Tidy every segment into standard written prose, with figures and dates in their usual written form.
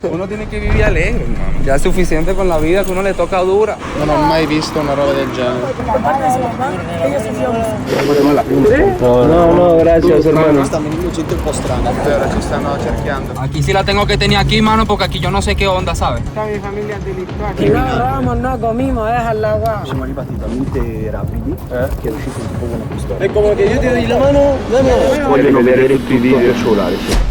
Uno tiene que vivir alegre, hermano. Ya es suficiente con la vida que uno le toca dura. Non ho mai visto una roba del genere. No, gracias, hermano. Sta venendo gente un po' strana. Pero ci stanno cercando. Aquí sí la tengo que tener aquí, mano, porque aquí yo no sé qué onda, ¿sabes? Esta mi familia es delictual. No agarramos, no comimos, déjala agua. Siamo arrivati talmente rapidi che è uscito un po' una pistola. Es como que yo te doy la mano, dame. Vogliono vedere tutti i video del cellulare.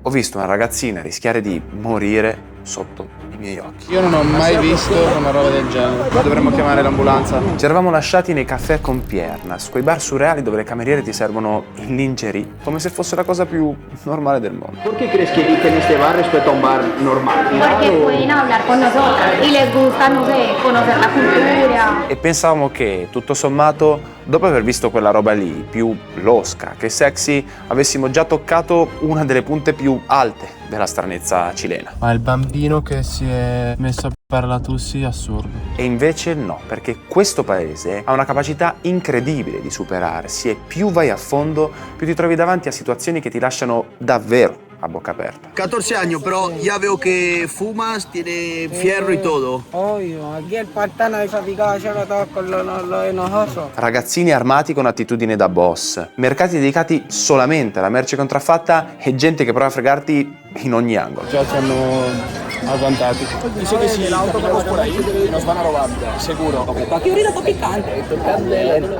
Ho visto una ragazzina rischiare di morire sotto i miei occhi. Io non ho mai visto una roba del genere. Dovremmo chiamare l'ambulanza. Ci eravamo lasciati nei caffè con Piernas, quei bar surreali dove le cameriere ti servono in lingerie, come se fosse la cosa più normale del mondo. ¿Por qué crees que eligen este bar respecto a un bar normal? Porque pueden hablar con nosotros y les gusta, no sé, conocer la cultura. E pensavamo che, tutto sommato, dopo aver visto quella roba lì, più losca che sexy, avessimo già toccato una delle punte più alte della stranezza cilena. Ma il bambino che si è messo a parlare Tussi è assurdo. E invece no, perché questo paese ha una capacità incredibile di superarsi e più vai a fondo, più ti trovi davanti a situazioni che ti lasciano davvero a bocca aperta. 14 años, pero ya veo que fumas, tiene fierro y todo. Obvio, aquí el partano de fatigado llega todos con lo enojoso. Ragazzini armati con attitudine da boss, mercati dedicati solamente alla merce contraffatta e gente che prova a fregarti in ogni angolo. Già ci hanno agguantati. Dice que si el auto vamos por ahí nos van a robar, seguro.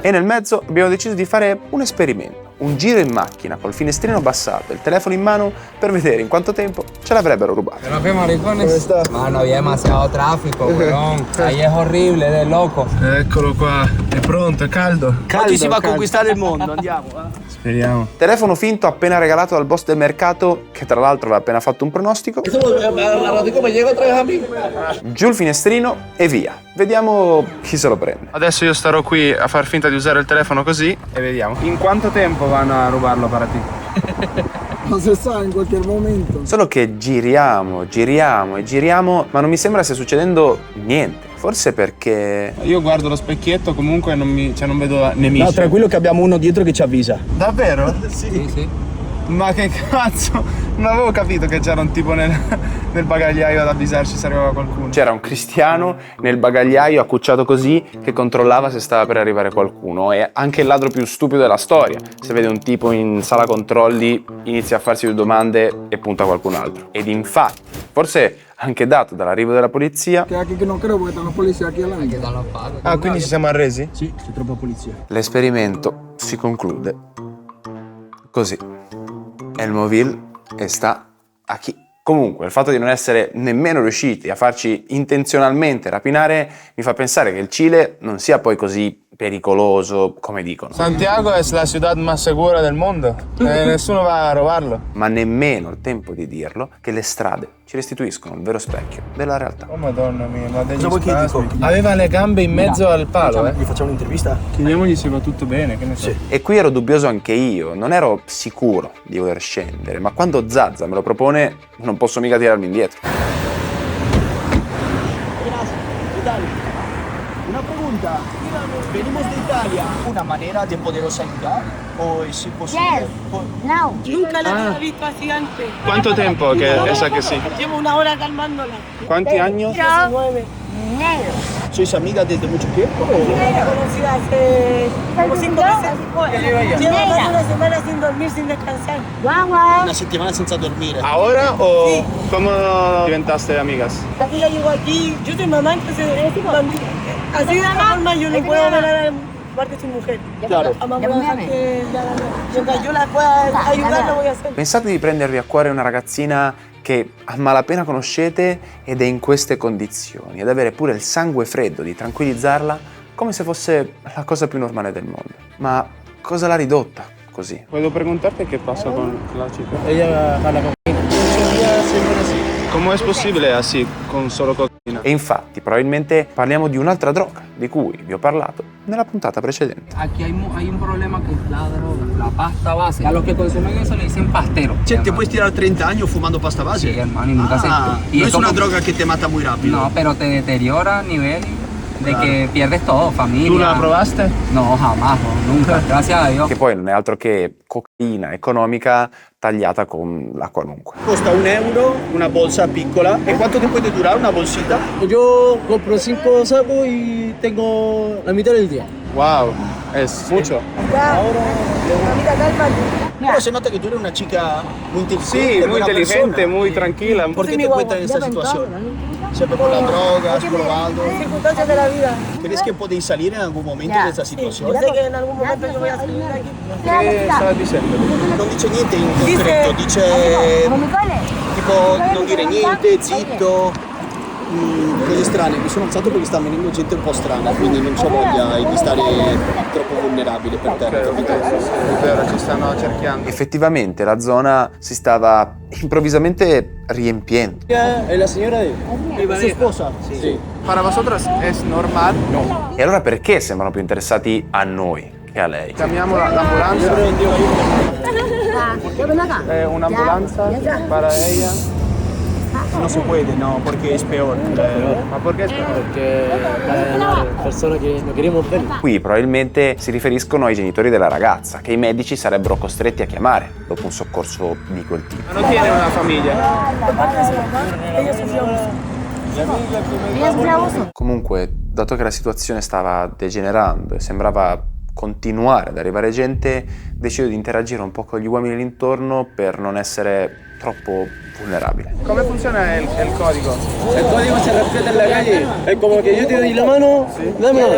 E nel mezzo abbiamo deciso di fare un esperimento. Un giro in macchina col finestrino abbassato e il telefono in mano per vedere in quanto tempo ce l'avrebbero rubato. ¿Pero qué, maricones? Mano, había demasiado tráfico, weón. Ahí es horrible, de loco. Eccolo qua, è pronto, è caldo. Oggi si va a conquistare il mondo, andiamo. Speriamo. Telefono finto appena regalato dal boss del mercato, che tra l'altro aveva appena fatto un pronostico. Giù il finestrino e via. Vediamo chi se lo prende. Adesso io starò qui a far finta di usare il telefono così e vediamo. ¿En cuánto tiempo van a robarlo para ti? No se sabe en cualquier momento. Solo che giriamo e giriamo, ma non mi sembra stia succedendo niente. Forse perché... Io guardo lo specchietto comunque e non vedo nemici. No, tranquillo che abbiamo uno dietro che ci avvisa. Davvero? Sí, sí. Ma che cazzo? Non avevo capito che c'era un tipo nel bagagliaio ad avvisarci se arrivava qualcuno. c'era un cristiano nel bagagliaio accucciato così che controllava se stava per arrivare qualcuno. E anche il ladro più stupido della storia, se vede un tipo in sala controlli, inizia a farsi due domande e punta a qualcun altro. Ed infatti, forse anche dato dall'arrivo della polizia, Que aquí que no creo porque están los policías aquí al Aquí están los pagos. Ah, quindi ci siamo arresi? Sì, c'è troppa polizia. l'esperimento si conclude così. Elmoville sta a chi. Comunque, il fatto di non essere nemmeno riusciti a farci intenzionalmente rapinare mi fa pensare che il Cile non sia poi così pericoloso come dicono. Santiago è la città più sicura del mondo e nessuno va a rubarlo. Ma nemmeno il tempo di dirlo che le strade ci restituiscono il vero specchio della realtà. Oh madonna mia, ma degli Cosa vuoi che spasmi. dico? Aveva le gambe in mezzo al palo, Gli facciamo un'intervista? Chiediamogli se va tutto bene, che ne so. Sì. E qui ero dubbioso anche io, non ero sicuro di voler scendere, ma quando Zazza me lo propone non posso mica tirarmi indietro. Una pregunta. Venimos de Italia. ¿Una manera de poderos ayudar? ¿O es imposible? Yes. No. Nunca la había visto así antes. Quanto tempo che sa che sì? Llevo una hora calmándola. Quanti anni? 19. Negro. ¿Sois amigas desde mucho tiempo? La conocí hace como 5 meses. Llevo más de una semana sin dormir, sin descansar. Guagua. Una settimana senza dormire. Ora o Sì. come diventaste amigas? Ella llegó aquí. Yo soy mamá, entonces así de esta forma yo no puedo ver a la parte de su mujer. Claro. Vamos a dejar que mientras yo la pueda ayudar, lo voy a hacer. Pensate di prendervi a cuore una ragazzina che a malapena conoscete ed è in queste condizioni, ed avere pure il sangue freddo di tranquillizzarla come se fosse la cosa più normale del mondo. Ma cosa l'ha ridotta così? Puedo preguntarte qué pasa con la chica? Ella va la cocaína. ¿Cómo es posible así, con solo cocaína? E infatti probabilmente parliamo di un'altra droga di cui vi ho parlato nella puntata precedente. Aquí hay un problema que es la droga, la pasta base. A los que consumen eso le dicen pastero. Cioè, te puoi tirar 30 años fumando pasta base? Sí, hermano, y nunca se... y no es como- una droga que te mata muy rápido. No, pero te deteriora a nivel de que pierdes todo, familia. Tu la provaste? No, jamás, no, nunca, gracias a Dios. Che poi non è altro che cocaina economica tagliata con la qualunque. Costa €1 una bolsa piccola. ¿Y cuánto te puede durar una bolsita? Yo compro 5 sacos y tengo la mitad del día. Wow, es mucho. Pero se nota que tú eres una chica muy inteligente. Sí, muy buena inteligente, persona. muy tranquila. ¿Por qué te encuentras en esta situación? Siempre con las drogas, probando. Circunstancias de la vida. ¿Crees que podéis salir en algún momento de esta situación? Yo sé que en algún momento yo voy a salir de aquí. Che stavi dicendo? Non dice niente in concreto, dice tipo non dire niente, zitto, cose strane. Mi sono alzato perché sta venendo gente un po' strana, quindi non c'ho voglia di stare troppo vulnerabile per te. È vero, ci stanno cerchiando. Effettivamente la zona si stava improvvisamente riempiendo. ¿Es la señora de ¿Su esposa? Sí. Para vosotras es normal? No. E allora perché sembrano più interessati a noi che a lei? Chiamiamo l'ambulanza. Un'ambulanza para ella. No se puede, no, porque es peor. Ma perché es peor? Porque personas que no queremos ver. Qui probabilmente si riferiscono ai genitori della ragazza, che i medici sarebbero costretti a chiamare dopo un soccorso di quel tipo. Ma non tiene una famiglia? Comunque, dato che la situazione stava degenerando e sembrava continuare ad arrivare gente, decido di interagire un po' con gli uomini all'intorno per non essere troppo vulnerabile. Come funziona il codigo? El código se respeta en la calle. Es como que yo te doy la mano, dámela.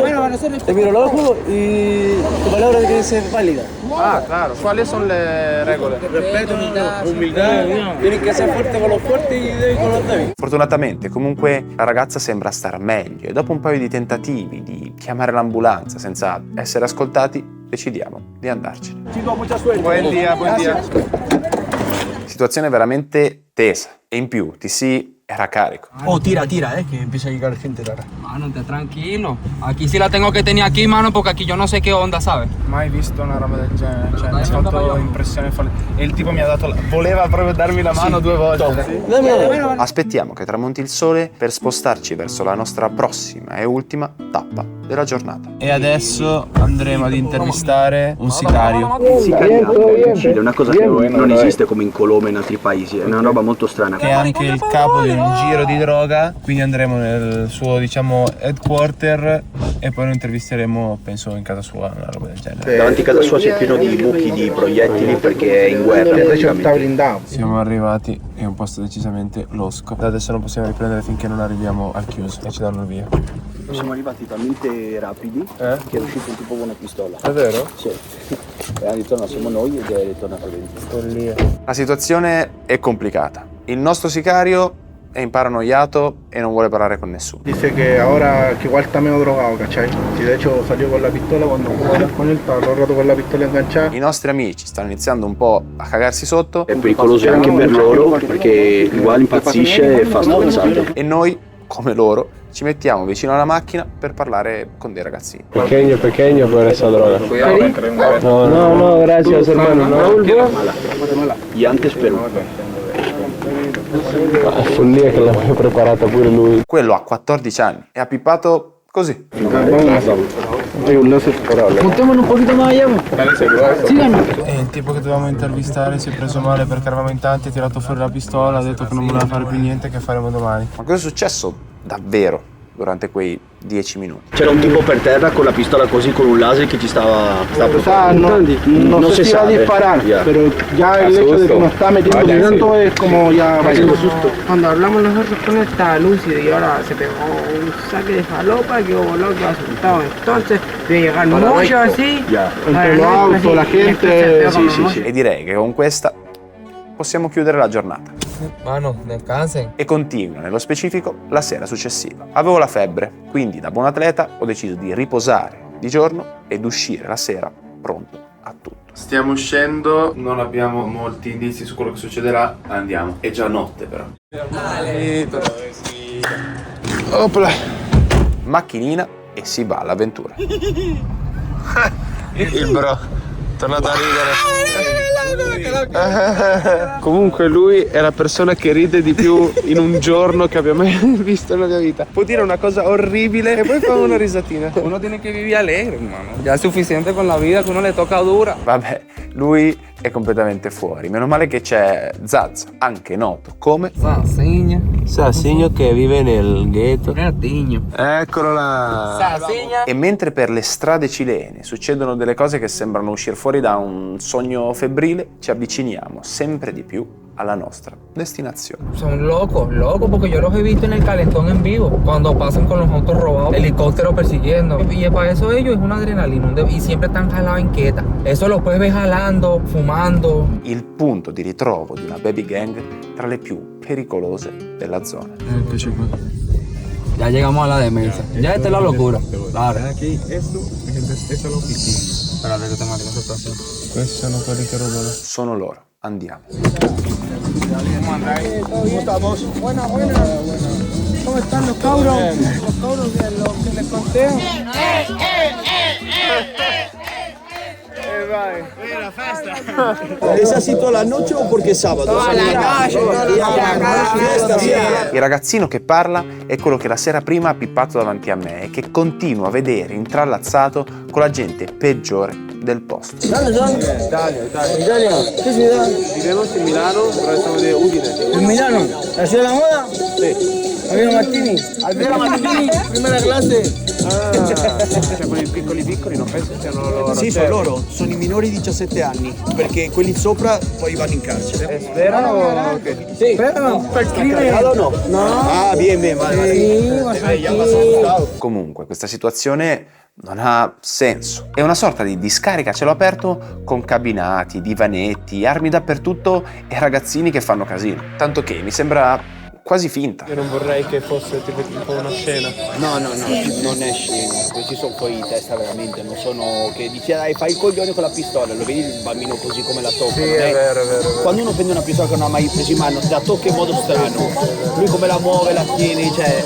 Te miro los ojos y tu palabra tiene que ser válida. Ah, claro. Quali sono le regole? Respeto, humildad. Tienes que ser fuerte con los fuertes y débil con los débiles. Fortunatamente, comunque, la ragazza sembra star meglio e dopo un paio di tentativi di chiamare l'ambulanza senza essere ascoltati, decidiamo di andarcene. Chico, mucha suerte. Buen dia, buen dia. Situazione veramente tesa e in più TC era carico. Oh, tira, que empieza a llegar gente rara. Mano, te tranquilo. Aquí sí la tengo que tener aquí, mano, porque aquí yo no sé qué onda, ¿sabes? Mai visto una roba del genere, cioè mi ha fatto impressione folle. E il tipo mi ha dato voleva proprio darmi la mano 2 volte. Sì. Aspettiamo che tramonti il sole per spostarci verso la nostra prossima e ultima tappa della giornata. E adesso andremo ad intervistare un sicario. Sicariato in Cile è una cosa che non esiste come in Colombia e in altri paesi, è una roba molto strana. Che è anche il capo di un giro di droga, quindi andremo nel suo, diciamo, headquarter e poi lo intervisteremo, penso, in casa sua, una roba del genere. Davanti a casa sua c'è pieno di buchi di proiettili perché è in guerra praticamente. Siamo arrivati in un posto decisamente losco. Da adesso non possiamo riprendere finché non arriviamo al chiuso e ci danno il via. Siamo arrivati talmente rapidi che è uscito un tipo con una pistola. È vero? Sì. E ha detto no, siamo noi ed è ritornato dentro. La situazione è complicata. Il nostro sicario è imparanoiato e non vuole parlare con nessuno. Dice que ahora que igual está medio drogado, ¿cachai? Si de hecho salió con la pistola cuando jugaba con él, estaba todo el rato con la pistola enganchada. I nostri amici stanno iniziando un po' a cagarsi sotto. È pericoloso anche per loro perché uguale impazzisce e fa stronzate. E noi, come loro, ci mettiamo vicino alla macchina per parlare con dei ragazzini. Pequeño por esa droga. No, gracias hermano. No, Y antes Perù. Follia che l'avevo preparata pure lui. Quello ha 14 anni e ha pippato così. Juntémonos un poquito más allá. Síganos. E il tipo che dovevamo intervistare si è preso male perché eravamo in tanti, ha tirato fuori la pistola, ha detto che non voleva fare più niente, che faremo domani. Ma cosa è successo davvero durante quei 10 minuti? C'era un tipo per terra con la pistola così con un laser che ci stava O sea, no sé si va a disparar, pero ya el hecho de que nos está metiendo tanto es como ya haciendo susto. Cuando hablamos nosotros con él estaba lúcido y ahora se pegó un saque de falopa, quedó volado, quedó asustado. Entonces, de llegar mucho así, Entre los autos, la gente. Sì. E direi che con questa possiamo chiudere la giornata. Mano, descansen. E continuo nello specifico la sera successiva. Avevo la febbre, quindi da buon atleta ho deciso di riposare di giorno ed uscire la sera pronto a tutto. Stiamo uscendo, non abbiamo molti indizi su quello che succederà, andiamo. È già notte però. Opla. Macchinina e si va all'avventura. Il bro, tornato a ridere. Comunque lui è la persona che ride di più in un giorno che abbia mai visto nella mia vita. Può dire una cosa orribile e poi fa una risatina. Uno tiene que vivir alegre, hermano. Ya es suficiente con la vida que uno le toca dura. Vabbè, lui è completamente fuori. Meno male che c'è Zazza, anche noto come Sasigna. Sasigno che vive nel ghetto. Gatinho. Eccolo là. Sasigna. E mentre per le strade cilene succedono delle cose che sembrano uscire fuori da un sogno febbrile, ci avviciniamo sempre di più alla nostra destinazione. Son locos porque yo los he visto en el calentón en vivo, cuando pasan con los autos robados, helicópteros persiguiendo. Y para eso ellos es una adrenalina y siempre están jalados en quieta. Eso los puedes ver jalando, fumando. Il punto di ritrovo di una baby gang tra le più pericolose della zona. Ya llegamos a la demencia. Ya esta es la locura. Claro. Aquí, esto es la oficina. Espérate que te mate concentración. Questi sono quelli che rubano. Sono loro. Andiamo. ¿Cómo estamos? Buena. ¿Cómo están los cabros? Los cabros que les conté. ¿Es así toda la noche o porque es sábado? Toda la noche. Il ragazzino che parla è quello che la sera prima ha pippato davanti a me e che continuo a vedere intrallazzato con la gente peggiore del posto. Italia. ¿Qué ciudad? Vivimos in Milano, però siamo di Udine. ¿En Milano? ¿La ciudad de la moda? Sì. Alberto Martini, primera clase. Cioè quelli piccoli non penso siano loro. Sì, sono loro, sono i minori di 17 anni, perché quelli sopra poi vanno in carcere. Spera o che? Sí. Pero, per crimine. ¿Cagado o no? No. Ah, bien, vale. Ya vas asustado. Comunque, questa situazione non ha senso. È una sorta di discarica a cielo aperto con cabinati, divanetti, armi dappertutto e ragazzini che fanno casino. Tanto che mi sembra quasi finta. Io non vorrei che fosse tipo una scena. No, non è scena, questi sono fuori di testa veramente, non sono che dici dai fai il coglione con la pistola, lo vedi il bambino così come la tocca. Sì, è vero. Quando uno prende una pistola che non ha mai preso in mano, la tocca in modo strano, lui come la muove, la tiene, cioè...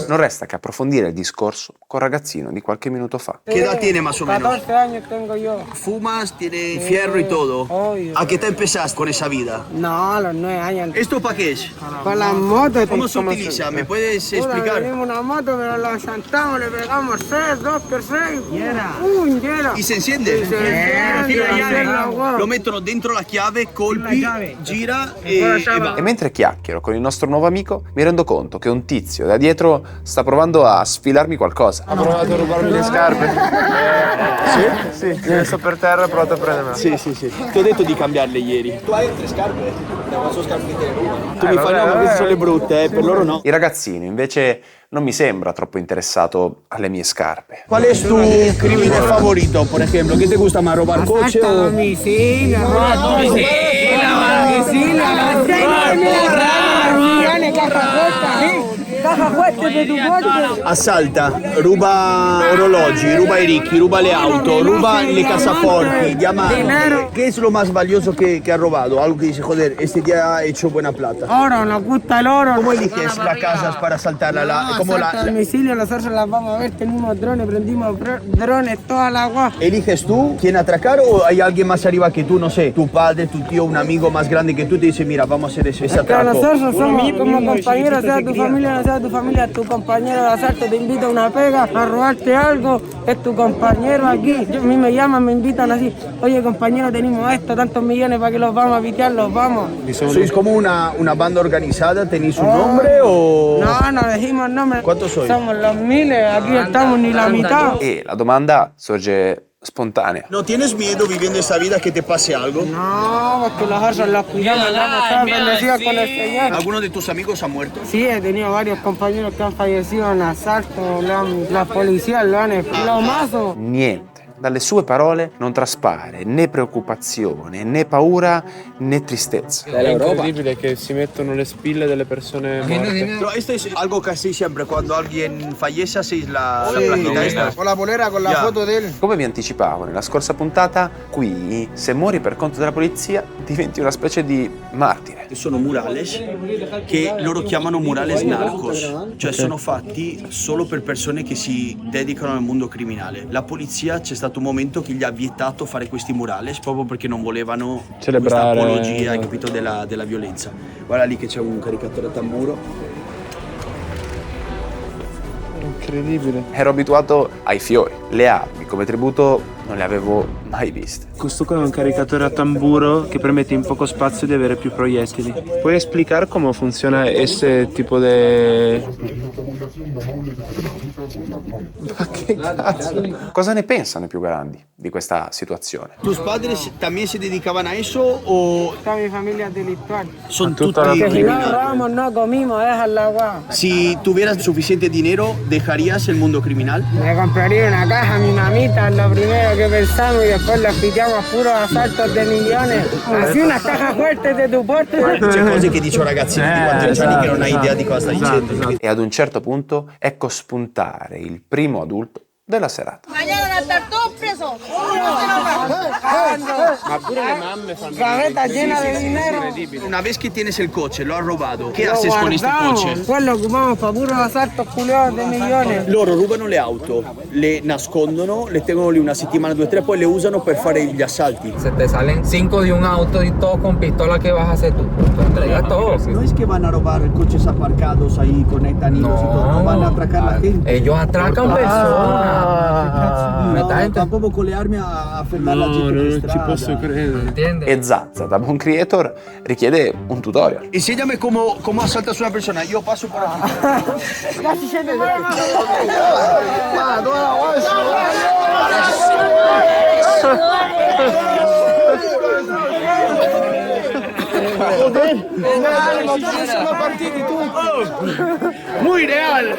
Non resta che approfondire il discorso col ragazzino di qualche minuto fa. ¿Qué edad tiene más o menos? 14 años tengo yo. ¿Fumas? ¿Tiene fierro y todo? Obvio. ¿A qué te empezaste con esa vida? No, a los 9 años. ¿Esto para qué es? Con las motos. ¿Cómo se utiliza? ¿Me puedes explicar? Tenemos una moto, pero la llantamos, le pegamos 6, 2 per 6. Hiera. ¿Y se enciende? Lo mettono dentro la chiave, colpi, gira e va. E mentre chiacchiero con il nostro nuovo amico, mi rendo conto che un tizio da dietro sta provando a sfilarmi qualcosa. Ha provato a rubarmi le scarpe. Sì? Sì, io sto per terra e ho provato a prendermela. Sì. Ti ho detto di cambiarle ieri. Tu hai 3 scarpe? Non sono scarpe che te le rubano. Tu mi fai no, ma queste sono le brutte, per loro no. Il ragazzino invece non mi sembra troppo interessato alle mie scarpe. ¿Cuál es tu crimen favorito, por ejemplo? ¿Qué te gusta más, robar coche o...? Domicilio. Caja fuerte de tu coche. Assalta, ruba orologi, ruba ai ricchi, ruba le auto, ruba le casaforti, diamanti. ¿Qué es lo más valioso que ha robado? Algo que dice, joder, este día ha hecho buena plata. Oro, nos gusta el oro. ¿Cómo eliges las casas para asaltarla? Domicilio, nosotros las vamos a ver, tenemos drones, prendimos drones, toda la agua. ¿Eliges tú quién atracar o hay alguien más arriba que tú, no sé, tu padre, tu tío, un amigo más grande que tú te dice, mira, vamos a hacer ese atraco? Nosotros somos como compañeros, sea tu familia, no sea tu familia, tu compañero de asalto te invita a una pega, a robarte algo, es tu compañero aquí. A mí me llaman, me invitan así, oye compañero, tenemos esto, tantos millones para que los vamos a pitear, los vamos. ¿Sois como una banda organizada? ¿Tenéis un nombre o...? No decimos nombre. ¿Cuántos sois? Somos los miles, aquí estamos ni la mitad. E la domanda sorge spontanea. ¿No tienes miedo viviendo esta vida que te pase algo? No, porque nosotros los cuidamos, estamos bendecidos con el Señor. ¿Alguno de tus amigos ha muerto? Sí, he tenido varios compañeros que han fallecido en asalto, la policía lo han explotado. Niente dalle sue parole non traspare né preoccupazione, né paura, né tristezza. È incredibile che si mettono le spille delle persone morte. Pero esto es algo que así siempre, cuando alguien fallece hacéis la plaquita esta. Con la polera, con la foto de él. Come vi anticipavo nella scorsa puntata, qui se muori per conto della polizia diventi una specie di martire. Sono murales che loro chiamano murales narcos, cioè sono fatti solo per persone che si dedicano al mondo criminale. La polizia c'è stato un momento che gli ha vietato fare questi murales proprio perché non volevano Celebrare. questa apologia, hai capito, della violenza. Guarda lì che c'è un caricatore a tamburo. Incredibile. Ero abituato ai fiori, le armi come tributo non le avevo mai viste. Questo qua è un caricatore a tamburo che permette in poco spazio di avere più proiettili. Puoi spiegare come funziona questo tipo di... Ma che cazzo? Cosa ne pensano i più grandi di questa situazione? ¿Tus padres también se dedicaban a eso o Toda mi familia es delictual. son Tutta la tutti Que si no criminali? ahorramos, no comimos, déjala agua. Si tuvieras suficiente dinero, ¿dejarías el mundo criminal? Me compraría una caja a mi mamita, es lo primero que pensamos, y después la piteamos a puros asaltos de millones. Así unas cajas fuertes de tu porte. C'è cose che dice un ragazzino di 14 anni che non ha idea di cosa sta dicendo. E ad un certo punto ecco spuntare il primo adulto della serata. Mañana van a estar todos presos. Ma pure le mamme fanno... Gaveta llena de dinero. Una vez que tienes el coche, lo has robado, ¿qué haces con este coche? Después lo ocupamos para puros asaltos culiados de millones. Loro rubano le auto, le nascondono, le tengono lì una settimana, 2 o 3, poi le usano per fare gli assalti. Se te salen 5 de un auto y todo con pistola, ¿qué vas a hacer tú? Tú entregas todo. No es que van a robar coches aparcados ahí con etaninos y todo, van a atracar la gente. Ellos atracan personas. Tampoco con le armi a fermare la gente per Non ci strada. posso credere. ¿Entiendes? E Zazza, da buon creator, richiede un tutorial. Enséñame cómo asaltas a una persona, yo paso por aquí. Casi se te muere. Muy real.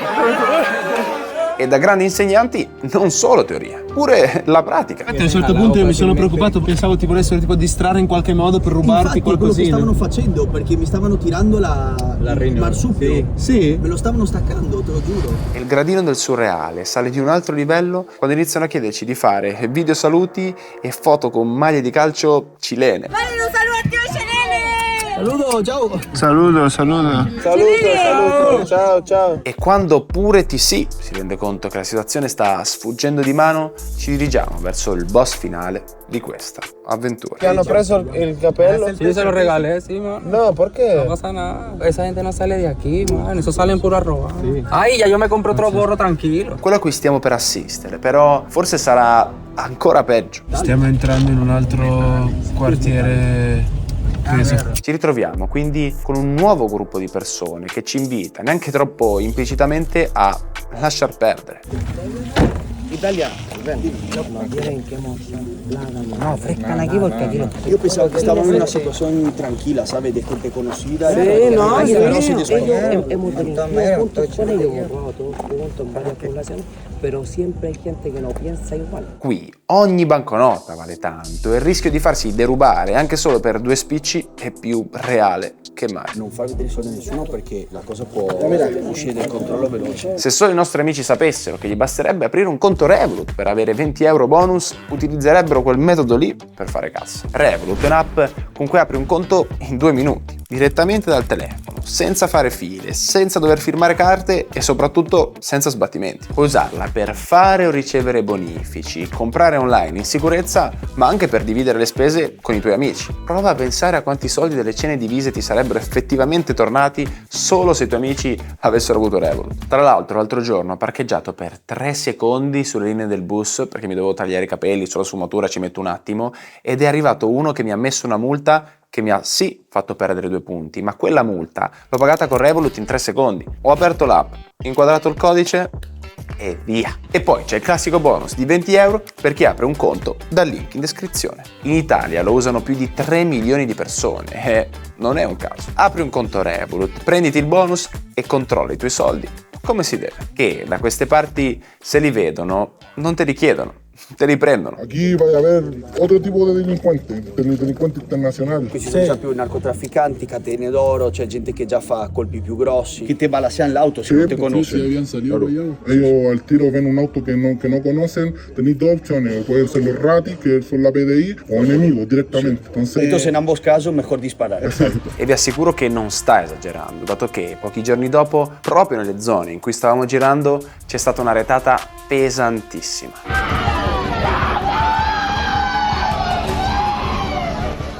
E da grandi insegnanti non solo teoria, pure la pratica. A un certo punto io mi sono preoccupato, pensavo ti volessero tipo distrarre in qualche modo per rubarti Infatti, quello che qualcosina. stavano facendo, perché mi stavano tirando il marsupio. Sì. Me lo stavano staccando, te lo giuro. Il gradino del surreale sale di un altro livello quando iniziano a chiederci di fare video saluti e foto con maglie di calcio cilene. Vale, un saludo al tío Chanel. Saluto, ciao. Saluto. Saluto, ciao. E quando pure TC si rende conto che la situazione sta sfuggendo di mano, ci dirigiamo verso il boss finale di questa avventura. Ti hanno preso il capello? Sí, yo se lo regalé, sí, man. No, perché? No pasa nada. Esa gente no sale de aquí, man. Eso salen pura roba. Sí. Ay, ya yo me compro otro gorro tranquilo. Quello a cui stiamo per assistere, però, forse sarà ancora peggio. Stiamo entrando in un altro quartiere preso. Ci ritroviamo quindi con un nuovo gruppo di persone che ci invita, neanche troppo implicitamente, a lasciar perdere. Italia, No, frescan aquí porque aquí los... Io pensavo che stavamo in una situazione tranquilla, ¿sabes? De gente conocida. Sí, no, Aquí sí. no soy español. Hemos delinquido juntos con ellos, hemos robado todos juntos en varias poblaciones, pero siempre hay gente que no piensa igual. Qui ogni banconota vale tanto e il rischio di farsi derubare anche solo per 2 spicci è più reale che mai. Non far vedere i soldi a nessuno perché la cosa può uscire dal controllo veloce. Se solo i nostri amici sapessero che gli basterebbe aprire un conto Revolut per avere 20 euro bonus, utilizzerebbero quel metodo lì per fare cassa. Revolut è un'app con cui apri un conto in 2 minuti, direttamente dal telefono, senza fare file, senza dover firmare carte e soprattutto senza sbattimenti. Puoi usarla per fare o ricevere bonifici, comprare online in sicurezza, ma anche per dividere le spese con i tuoi amici. Prova a pensare a quanti soldi delle cene divise ti sarebbero effettivamente tornati solo se i tuoi amici avessero avuto Revolut. Tra l'altro, l'altro giorno ho parcheggiato per 3 secondi sulle linee del bus perché mi dovevo tagliare i capelli, sulla sfumatura ci metto un attimo, ed è arrivato uno che mi ha messo una multa che mi ha sì fatto perdere 2 punti, ma quella multa l'ho pagata con Revolut in 3 secondi. Ho aperto l'app, inquadrato il codice e via. E poi c'è il classico bonus di 20 euro per chi apre un conto dal link in descrizione. In Italia lo usano più di 3 milioni di persone e non è un caso. Apri un conto Revolut, prenditi il bonus e controlla i tuoi soldi come si deve. Che da queste parti, se li vedono, non te li chiedono. te li prendono. Aquí va a haber otro tipo de delincuentes, delincuenti internazionali. Qui ci sono già più narcotrafficanti, catene d'oro, c'è gente che già fa colpi più grossi, che te balasean l'auto se non te conoscono. Claro. Ellos al tiro ven un auto que no conocen, tenéis dos opciones, o pueden ser los ratis, que son la PDI, o enemigos directamente. Entonces en ambos casos mejor disparare. Exacto. E vi assicuro che non sta esagerando, dato che pochi giorni dopo, proprio nelle zone in cui stavamo girando, c'è stata una retata pesantissima.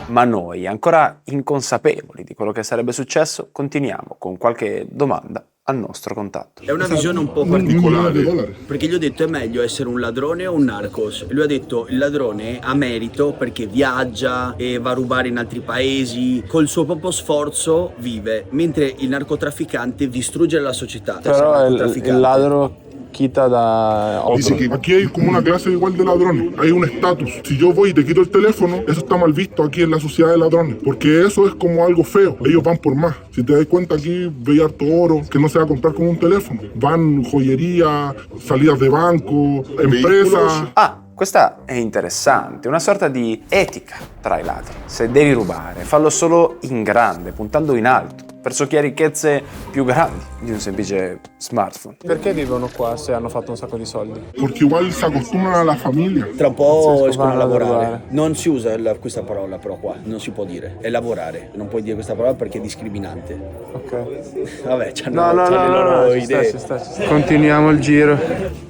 Ma noi, ancora inconsapevoli di quello che sarebbe successo, continuiamo con qualche domanda al nostro contatto. È una visione un po' particolare, perché gli ho detto è meglio essere un ladrone o un narcos. E lui ha detto il ladrone ha merito perché viaggia e va a rubare in altri paesi, col suo proprio sforzo vive, mentre il narcotrafficante distrugge la società. Però il ladro quita da... Dice que aquí hay como una clase igual de ladrones, hay un estatus. Si yo voy y te quito el teléfono, eso está mal visto aquí en la sociedad de ladrones, porque eso es como algo feo, ellos van por más. Si te das cuenta aquí, veis harto oro, que no se va a comprar con un teléfono. Van joyería, salidas de banco, empresas... Questa è interessante, una sorta di etica tra i ladri. Se devi rubare, fallo solo in grande, puntando in alto, verso chi ha ricchezze più grandi di un semplice smartphone. Perché vivono qua se hanno fatto un sacco di soldi? Perché igual si acostumbrano alla famiglia. Tra un po' escono a lavorare. Non si usa questa parola però qua, non si può dire, è lavorare. Non puoi dire questa parola perché è discriminante. Ok. Vabbè, c'hanno le loro idee. Ci sta. Continuiamo il giro.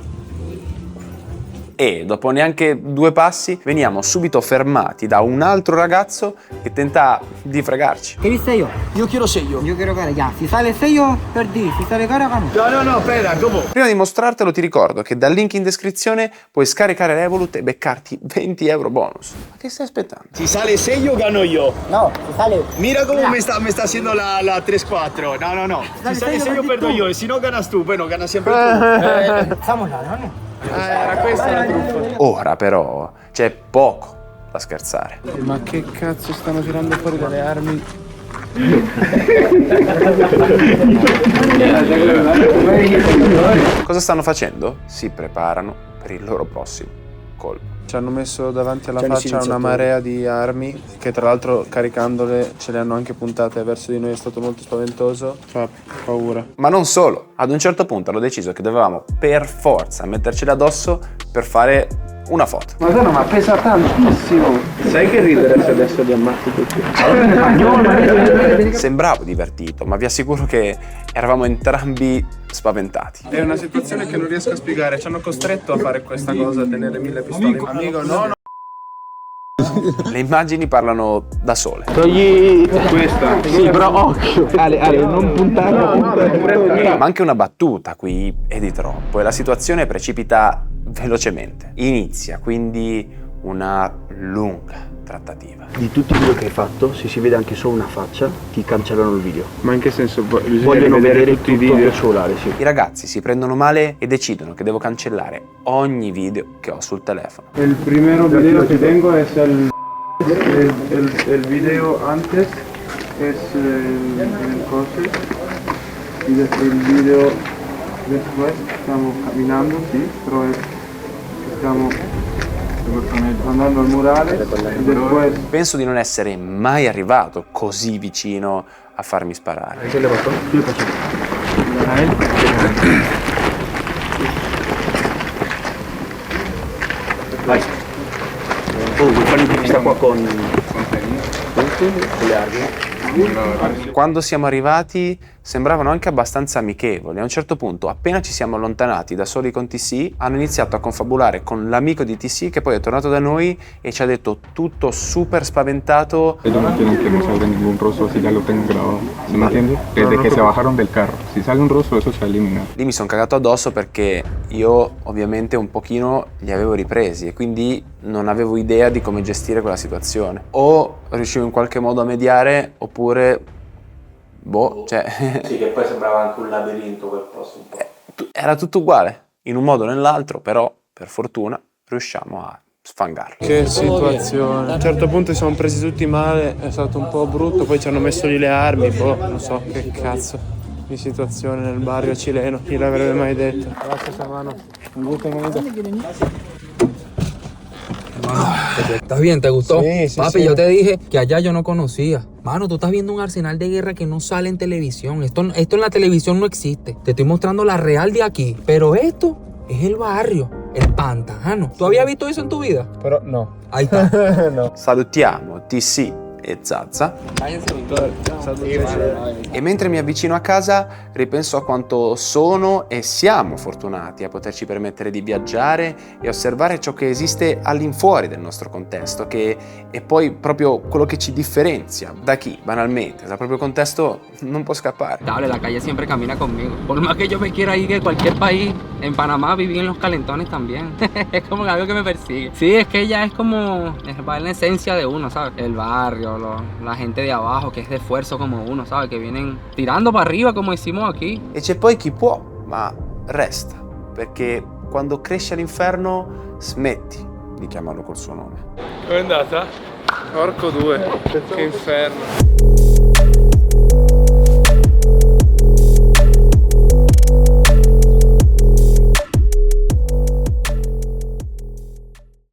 E dopo neanche 2 passi veniamo subito fermati da un altro ragazzo che tenta di fregarci. ¿Quieres sello? Io quiero sello. Yo quiero cara, ya. Si sale sello, perdí. Si sale cara, gano. No, aspetta, ¿cómo? Prima di mostrartelo ti ricordo che dal link in descrizione puoi scaricare Revolut e beccarti 20 euro bonus. Ma che stai aspettando? Si sale sello gano yo. No, si sale... Mira cómo me está haciendo la 3-4. No. Si sale sello perdo yo, y si no ganas tú, bueno, ganas siempre tú. Estamos ladrones. Era questa la truffa. Ora però c'è poco da scherzare. Ma che cazzo stanno tirando fuori dalle armi? Cosa stanno facendo? Si preparano per il loro prossimo colpo. Ci hanno messo davanti alla faccia una marea di armi che tra l'altro caricandole ce le hanno anche puntate verso di noi, è stato molto spaventoso, fa paura. Ma non solo, ad un certo punto hanno deciso che dovevamo per forza mettercela addosso per fare una foto. Madonna, ma pesa tantissimo. Sai che ridere se adesso li ammazzi tutti? Sembravo divertito, ma vi assicuro che eravamo entrambi spaventati. È una situazione che non riesco a spiegare, ci hanno costretto a fare questa cosa, a tenere 1000 pistole. Amico, no. Le immagini parlano da sole. Togli questa. Sì, però occhio. Ale, non puntare. Ma anche una battuta qui è di troppo e la situazione precipita velocemente. Inizia quindi una lunga trattativa. Di tutti i video che hai fatto, se si vede anche solo una faccia, ti cancellano il video. Ma in che senso? Vogliono vedere tutti i video al cellulare, sì. I ragazzi si prendono male e decidono che devo cancellare ogni video che ho sul telefono. El primero video que tengo es el video antes, es el coche, y el video después estamos caminando, sí, pero estamos andando al murale, y después... Penso di non essere mai arrivato così vicino a farmi sparare. ¿Qué le pasó? ¿Qué le pasó? A él. Vai. Vuoi fare un'intervista qua con le armi? Quando siamo arrivati sembravano anche abbastanza amichevoli. A un certo punto, appena ci siamo allontanati da soli con TC, hanno iniziato a confabulare con l'amico di TC che poi è tornato da noi e ci ha detto tutto super spaventato. Ellos no tienen que mostrar ningún rostro si ya lo tengo grabado, ¿sí me entiendes? Desde que se bajaron del carro, si sale un rostro eso se elimina. Lì mi sono cagato addosso perché io ovviamente un pochino li avevo ripresi e quindi non avevo idea di come gestire quella situazione. O riuscivo in qualche modo a mediare oppure... cioè... Sì, che poi sembrava anche un labirinto quel posto un po'. Era tutto uguale, in un modo o nell'altro, però per fortuna riusciamo a sfangarlo. Che situazione. A un certo punto siamo presi tutti male, è stato un po' brutto, poi ci hanno messo lì le armi, non so che cazzo di situazione nel barrio cileno, chi l'avrebbe mai detto. Grazie, mano. Un gusto, manito. ¿Estás bien? ¿Te gustó? Sí, sí, Papi, sí. yo te dije que allá yo no conocía. Mano, tú estás viendo un arsenal de guerra que no sale en televisión. Esto en la televisión no existe. Te estoy mostrando la real de aquí. Pero esto es el barrio, el pantano. ¿Tú habías visto eso en tu vida? Però no. Ahí está. No. Salutiamo TC e Zazza. E mentre mi avvicino a casa ripenso a quanto sono e siamo fortunati a poterci permettere di viaggiare e osservare ciò che esiste all'infuori del nostro contesto, che è poi proprio quello che ci differenzia da chi, banalmente, dal proprio contesto non può scappare. Dale, la calle siempre camina conmigo. Por más que yo me quiera ir de cualquier país, en Panamá viví en los calentones también. Es como algo que me persigue. Sí, es que ella es como, va en la esencia de uno, ¿sabes? El barrio, la gente de abajo que es de esfuerzo como uno, ¿sabes? Que vienen tirando para arriba come decimos aquí. E c'è poi chi può, ma resta, perché quando cresce all'inferno smetti di chiamarlo col suo nome. Com'è andata? Porco due, che inferno.